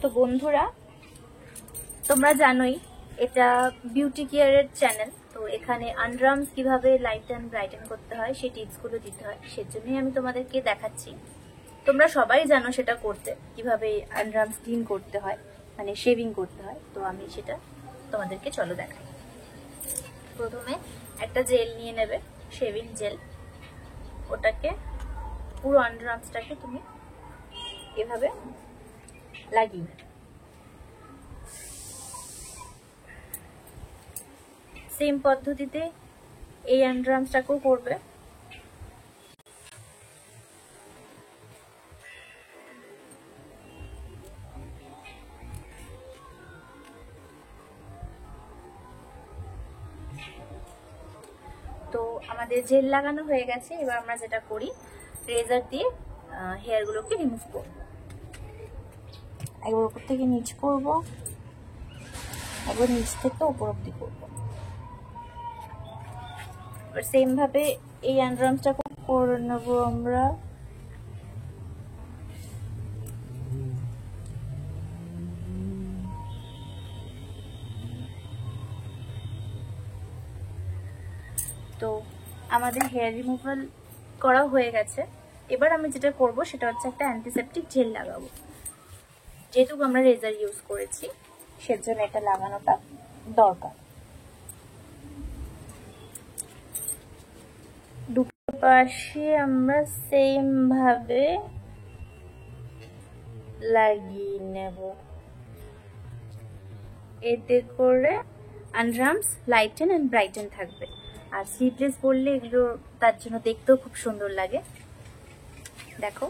তো বন্ধুরা, তোমরা জানোই এটা বিউটি কেয়ারের চ্যানেল। তো এখানে আন্ডারআর্মস কিভাবে লাইটেন ব্রাইটেন করতে হয় সেই টিপসগুলো দিতে হয়, সেজন্যই আমি তোমাদেরকে দেখাচ্ছি। তোমরা সবাই জানো সেটা করতে, কিভাবে আন্ডারআর্মস ক্লিন করতে হয়, মানে শেভিং করতে হয়। তো আমি সেটা তোমাদেরকে চলো দেখাই। প্রথমে একটা জেল নিয়ে নেবে, শেভিং জেল। ওটাকে পুরো আন্ডারআর্মসটাকে তুমি এভাবে লাগিয়ে নেবে। সেম পদ্ধতিতে এই আন্ডারআর্মসটাকেও করবে। তো আমাদের জেল লাগানো হয়ে গেছে। এবার আমরা যেটা করি, রেজার দিয়ে হেয়ারগুলোকে রিমুভ করব। একবার উপর থেকে নিচ করব, একবার নিচ থেকে উপর অব্দি করব। এবার সেম ভাবে এই আন্ডারআর্মসটা করে নেব আমরা। তো আমাদের হেয়ার রিমুভাল করা হয়ে গেছে। এবার আমি যেটা করব সেটা হচ্ছে একটা অ্যান্টিসেপটিক জেল লাগাবো। যেহেতু আমরা রেজার ইউজ করেছি সেজন্য এটা লাগানোটা দরকার। দুটো পাশে আমরা সেম ভাবে লাগিয়ে নেব। এতে করে আন্ডারআর্মস লাইটেন এন্ড ব্রাইটেন থাকবে। আর স্লিভলেস পরলে এগুলো তার জন্য দেখতেও খুব সুন্দর লাগে। দেখো।